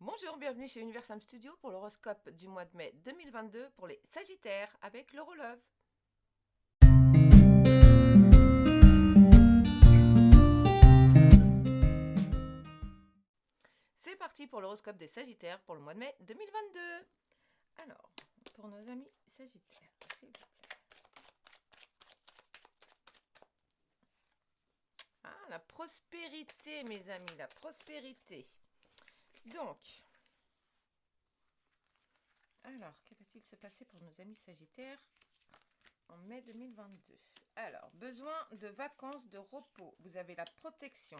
Bonjour, bienvenue chez Universam Studio pour l'horoscope du mois de mai 2022 pour les Sagittaires avec l'horologe. C'est parti pour l'horoscope des Sagittaires pour le mois de mai 2022. Alors, pour nos amis Sagittaires, s'il vous plaît. Ah, la prospérité, mes amis, la prospérité. Donc, alors, que va-t-il se passer pour nos amis Sagittaires en mai 2022? Alors, besoin de vacances, de repos. Vous avez la protection.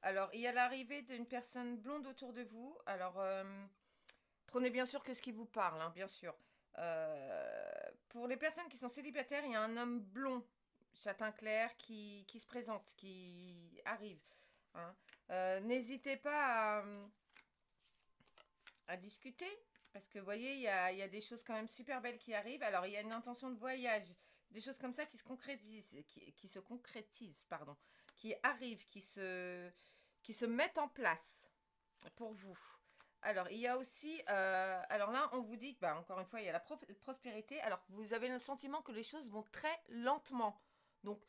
Alors, il y a l'arrivée d'une personne blonde autour de vous. Alors, prenez bien sûr que ce qui vous parle, hein, bien sûr. Pour les personnes qui sont célibataires, il y a un homme blond, châtain clair, qui se présente, qui arrive. Hein. N'hésitez pas à discuter, parce que vous voyez, il y a des choses quand même super belles qui arrivent. Alors, il y a une intention de voyage, des choses comme ça qui se concrétisent, qui se concrétisent, pardon, qui arrivent, qui se mettent en place pour vous. Alors, il y a aussi, alors là, on vous dit, bah, encore une fois, il y a la prospérité. Alors, vous avez le sentiment que les choses vont très lentement. Donc,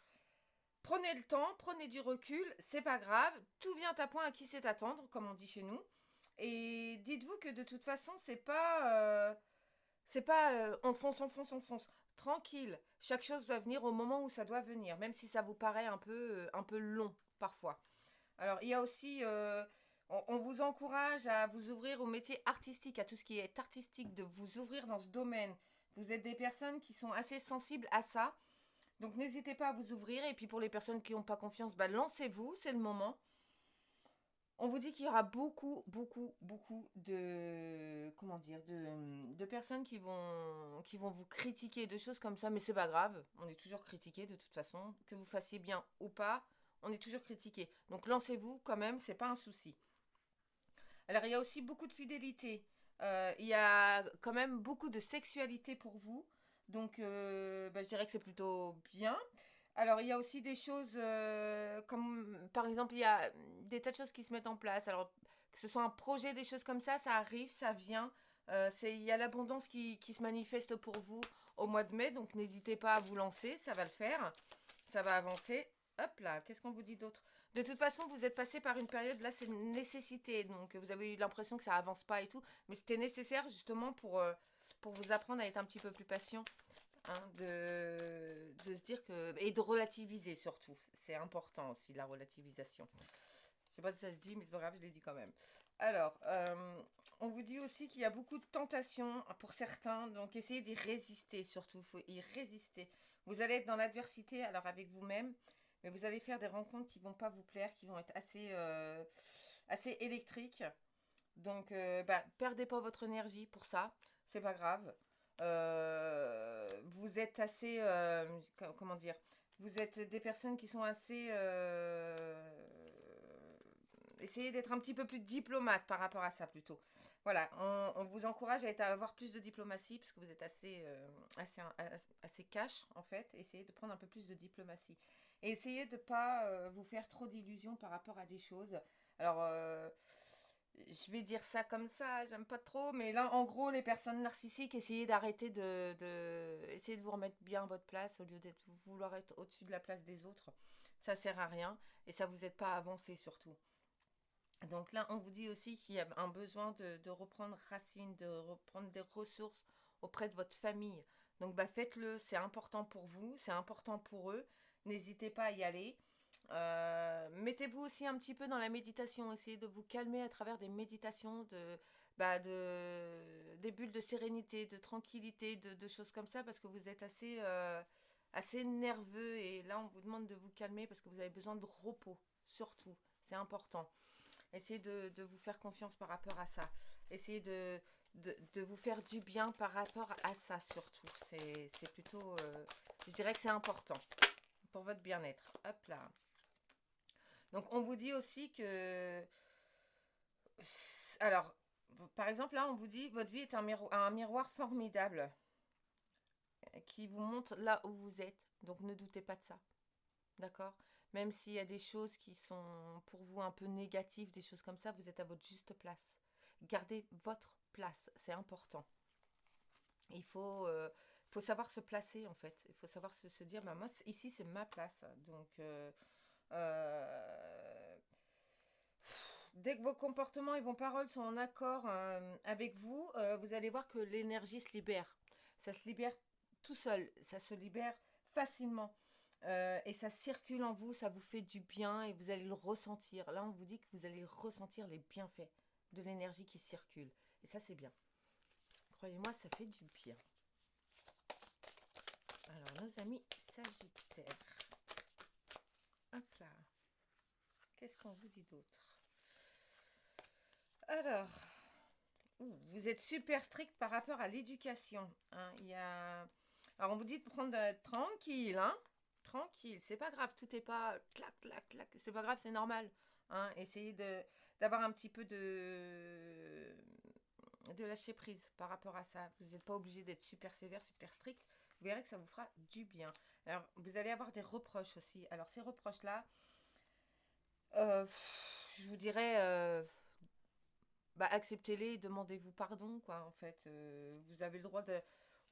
prenez le temps, prenez du recul, c'est pas grave. Tout vient à point à qui sait attendre, comme on dit chez nous. Et dites-vous que de toute façon, c'est pas on fonce, on fonce, on fonce. Tranquille. Chaque chose doit venir au moment où ça doit venir, même si ça vous paraît un peu long parfois. Alors, il y a aussi, on vous encourage à vous ouvrir au métier artistique, à tout ce qui est artistique, de vous ouvrir dans ce domaine. Vous êtes des personnes qui sont assez sensibles à ça. Donc, n'hésitez pas à vous ouvrir. Et puis, pour les personnes qui n'ont pas confiance, bah, lancez-vous, c'est le moment. On vous dit qu'il y aura beaucoup, beaucoup, beaucoup de, comment dire, de personnes qui vont vous critiquer, de choses comme ça, mais c'est pas grave. On est toujours critiqué de toute façon, que vous fassiez bien ou pas, on est toujours critiqué. Donc lancez-vous quand même, c'est pas un souci. Alors il y a aussi beaucoup de fidélité. Il y a quand même beaucoup de sexualité pour vous. Donc bah, je dirais que c'est plutôt bien. Alors il y a aussi des choses comme par exemple il y a des tas de choses qui se mettent en place. Alors que ce soit un projet, des choses comme ça arrive, ça vient. Il y a l'abondance qui se manifeste pour vous au mois de mai. Donc n'hésitez pas à vous lancer, ça va le faire. Ça va avancer. Hop là, qu'est-ce qu'on vous dit d'autre? De toute façon, vous êtes passé par une période, là, c'est une nécessité. Donc, vous avez eu l'impression que ça avance pas et tout. Mais c'était nécessaire, justement, pour vous apprendre à être un petit peu plus patient. Hein, de se dire que. Et de relativiser, surtout. C'est important aussi, la relativisation. Je sais pas si ça se dit, mais c'est pas grave, je l'ai dit quand même. Alors, on vous dit aussi qu'il y a beaucoup de tentations pour certains. Donc, essayez d'y résister, surtout. Il faut y résister. Vous allez être dans l'adversité, alors avec vous-même. Mais vous allez faire des rencontres qui vont pas vous plaire, qui vont être assez électriques. Donc, bah, perdez pas votre énergie pour ça. C'est pas grave. Vous êtes assez, comment dire, vous êtes des personnes qui sont assez, essayez d'être un petit peu plus diplomate par rapport à ça plutôt. Voilà, on vous encourage à avoir plus de diplomatie parce que vous êtes assez cash en fait. Essayez de prendre un peu plus de diplomatie. Et essayez de ne pas vous faire trop d'illusions par rapport à des choses. Alors, je vais dire ça comme ça, j'aime pas trop, mais là, en gros, les personnes narcissiques, essayez d'arrêter essayez de vous remettre bien à votre place au lieu d'être vouloir être au-dessus de la place des autres. Ça sert à rien et ça vous aide pas à avancer surtout. Donc là, on vous dit aussi qu'il y a un besoin de reprendre racine, de reprendre des ressources auprès de votre famille. Donc bah, faites-le, c'est important pour vous, c'est important pour eux. N'hésitez pas à y aller. Mettez-vous aussi un petit peu dans la méditation. Essayez de vous calmer à travers des méditations, des bulles de sérénité, de tranquillité, de choses comme ça, parce que vous êtes assez nerveux. Et là, on vous demande de vous calmer parce que vous avez besoin de repos, surtout. C'est important. Essayez de vous faire confiance par rapport à ça. Essayez de vous faire du bien par rapport à ça surtout. C'est plutôt, je dirais que c'est important pour votre bien-être. Hop là. Donc on vous dit aussi que, alors, par exemple là on vous dit votre vie est un miroir formidable qui vous montre là où vous êtes. Donc ne doutez pas de ça. D'accord? Même s'il y a des choses qui sont pour vous un peu négatives, des choses comme ça, vous êtes à votre juste place. gardez votre place, c'est important. Il faut savoir se placer en fait. Il faut savoir se dire, bah, moi, ici, c'est ma place. Donc, euh, dès que vos comportements et vos paroles sont en accord avec vous, vous allez voir que l'énergie se libère. Ça se libère tout seul, ça se libère facilement. Et ça circule en vous, ça vous fait du bien et vous allez le ressentir. Là, on vous dit que vous allez ressentir les bienfaits de l'énergie qui circule. Et ça, c'est bien. Croyez-moi, ça fait du bien. Alors, nos amis Sagittaires. Hop là. Qu'est-ce qu'on vous dit d'autre? Alors, vous êtes super strict par rapport à l'éducation. Hein. Alors, on vous dit de prendre tranquille, hein. Tranquille, c'est pas grave, tout est pas clac, clac, clac. C'est pas grave, c'est normal. Hein. Essayez d'avoir un petit peu de lâcher prise par rapport à ça. Vous n'êtes pas obligé d'être super sévère, super strict. Vous verrez que ça vous fera du bien. Alors, vous allez avoir des reproches aussi. Alors, ces reproches-là, euh, je vous dirais, bah, acceptez-les et demandez-vous pardon, quoi, en fait. Vous avez le droit de...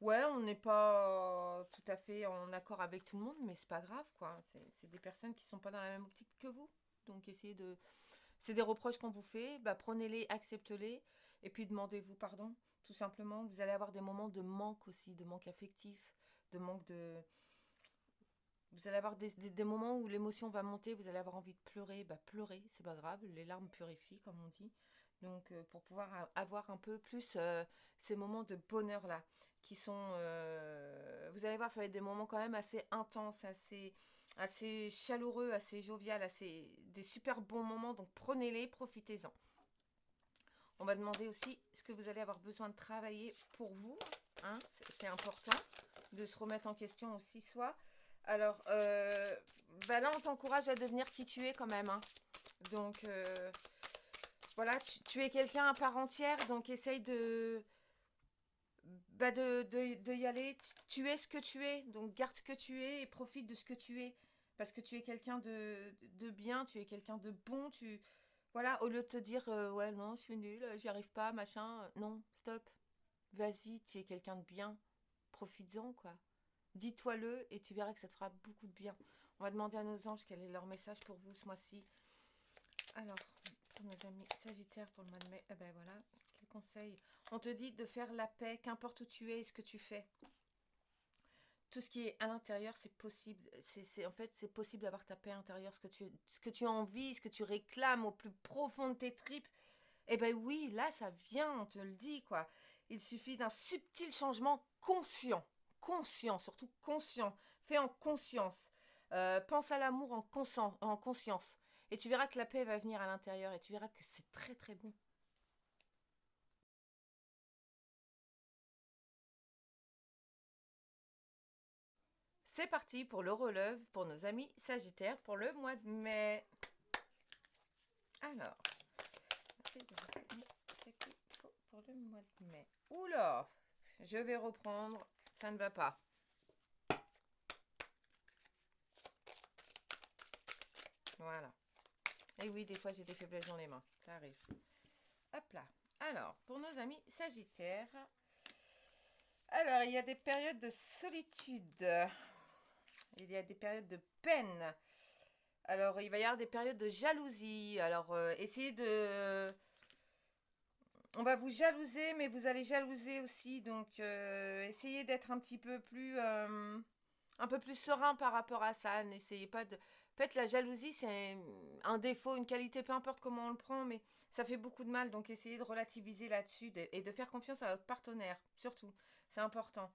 Ouais, on n'est pas tout à fait en accord avec tout le monde, mais c'est pas grave, quoi. C'est des personnes qui sont pas dans la même optique que vous. Donc, essayez de... C'est des reproches qu'on vous fait, bah, prenez-les, acceptez-les, et puis demandez-vous pardon, tout simplement. Vous allez avoir des moments de manque aussi, de manque affectif, de manque de... Vous allez avoir des moments où l'émotion va monter, vous allez avoir envie de pleurer, bah pleurez, c'est pas grave, les larmes purifient, comme on dit. Donc, pour pouvoir avoir un peu plus ces moments de bonheur-là, qui sont... vous allez voir, ça va être des moments quand même assez intenses, assez chaleureux, assez jovial, des super bons moments. Donc, prenez-les, profitez-en. On va demander aussi ce que vous allez avoir besoin de travailler pour vous. Hein, c'est important de se remettre en question aussi, soit. Alors, bah là, on t'encourage à devenir qui tu es quand même. Hein. Donc, voilà, tu es quelqu'un à part entière, donc essaye de y aller. Tu es ce que tu es, donc garde ce que tu es et profite de ce que tu es. Parce que tu es quelqu'un de bien, tu es quelqu'un de bon, voilà, au lieu de te dire, ouais, non, je suis nulle, j'y arrive pas, machin. Non, stop. Vas-y, tu es quelqu'un de bien. Profites-en, quoi. Dis-toi-le et tu verras que ça te fera beaucoup de bien. On va demander à nos anges quel est leur message pour vous ce mois-ci. Alors, pour nos amis Sagittaires pour le mois de mai, eh ben voilà, quel conseil? On te dit de faire la paix, qu'importe où tu es et ce que tu fais. Tout ce qui est à l'intérieur, c'est possible. En fait, c'est possible d'avoir ta paix intérieure, ce que tu as envie, ce que tu réclames au plus profond de tes tripes. Eh ben oui, là, ça vient, on te le dit, quoi. Il suffit d'un subtil changement conscient. Conscient, surtout conscient. Fait en conscience. Pense à l'amour en conscience. Et tu verras que la paix va venir à l'intérieur et tu verras que c'est très très bon. C'est parti pour le relève pour nos amis Sagittaires pour le mois de mai. Alors, c'est ce qu'il faut pour le mois de mai. Oula, je vais reprendre, ça ne va pas. Voilà. Et oui, des fois j'ai des faiblesses dans les mains, ça arrive. Hop là. Alors, pour nos amis Sagittaires, alors il y a des périodes de solitude, il y a des périodes de peine. Alors, il va y avoir des périodes de jalousie. Alors, essayez de... On va vous jalouser, mais vous allez jalouser aussi. Donc, essayez d'être un peu plus serein par rapport à ça. N'essayez pas de... En fait, la jalousie, c'est un défaut, une qualité, peu importe comment on le prend, mais ça fait beaucoup de mal. Donc, essayez de relativiser là-dessus et de faire confiance à votre partenaire, surtout. C'est important.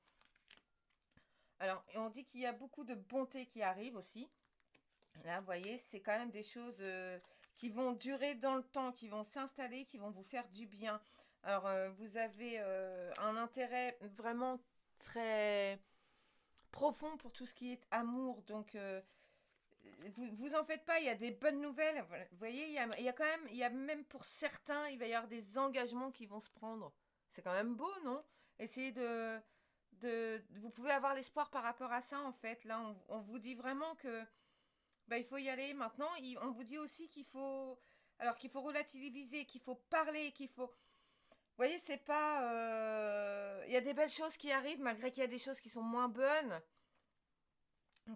Alors, et on dit qu'il y a beaucoup de bonté qui arrive aussi. Là, vous voyez, c'est quand même des choses qui vont durer dans le temps, qui vont s'installer, qui vont vous faire du bien. Alors, vous avez un intérêt vraiment très profond pour tout ce qui est amour. Donc, vous en faites pas, il y a des bonnes nouvelles. Voilà. Vous voyez, il y a quand même, il y a même pour certains, il va y avoir des engagements qui vont se prendre. C'est quand même beau, non? Essayez vous pouvez avoir l'espoir par rapport à ça, en fait. Là, on vous dit vraiment que bah, il faut y aller maintenant. On vous dit aussi qu'il faut relativiser, qu'il faut parler, qu'il faut... voyez, c'est pas... Il y a des belles choses qui arrivent, malgré qu'il y a des choses qui sont moins bonnes,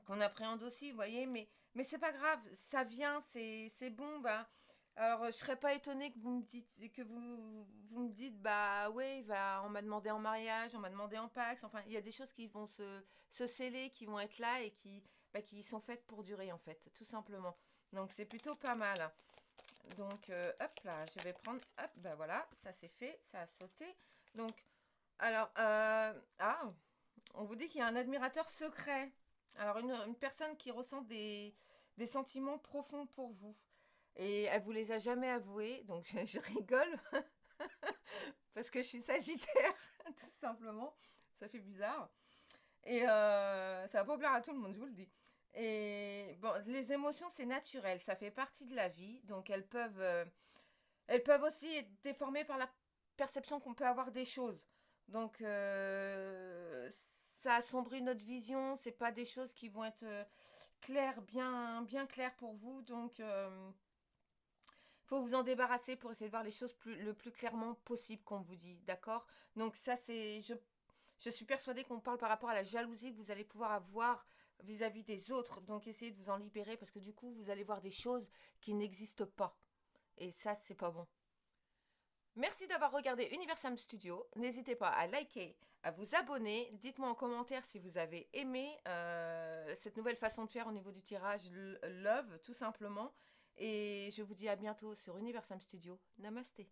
qu'on appréhende aussi, vous voyez, mais c'est pas grave, ça vient, c'est bon, bah... Alors, je serais pas étonnée que vous me dites, vous me dites, bah ouais, bah, on m'a demandé en mariage, on m'a demandé en Pax, enfin, il y a des choses qui vont se sceller, qui vont être là et qui sont faites pour durer, en fait, tout simplement. Donc, c'est plutôt pas mal. Donc, hop là, je vais prendre, hop, ben voilà, ça c'est fait, ça a sauté. Donc, alors, on vous dit qu'il y a un admirateur secret. Alors, une personne qui ressent des sentiments profonds pour vous. Et elle vous les a jamais avoués, donc je rigole parce que je suis Sagittaire, tout simplement. Ça fait bizarre. Et ça va pas plaire à tout le monde, je vous le dis. Et bon, les émotions, c'est naturel, ça fait partie de la vie, donc elles peuvent aussi être déformées par la perception qu'on peut avoir des choses. Donc, ça assombrit notre vision. C'est pas des choses qui vont être claires, bien claires pour vous. Donc, faut vous en débarrasser pour essayer de voir les choses le plus clairement possible qu'on vous dit. D'accord. Donc, ça, je suis persuadée qu'on parle par rapport à la jalousie que vous allez pouvoir avoir vis-à-vis des autres. Donc, essayez de vous en libérer parce que du coup, vous allez voir des choses qui n'existent pas. Et ça, c'est pas bon. Merci d'avoir regardé Universam Studio. N'hésitez pas à liker, à vous abonner. Dites-moi en commentaire si vous avez aimé cette nouvelle façon de faire au niveau du tirage Love, tout simplement. Et je vous dis à bientôt sur Universam Studio. Namasté.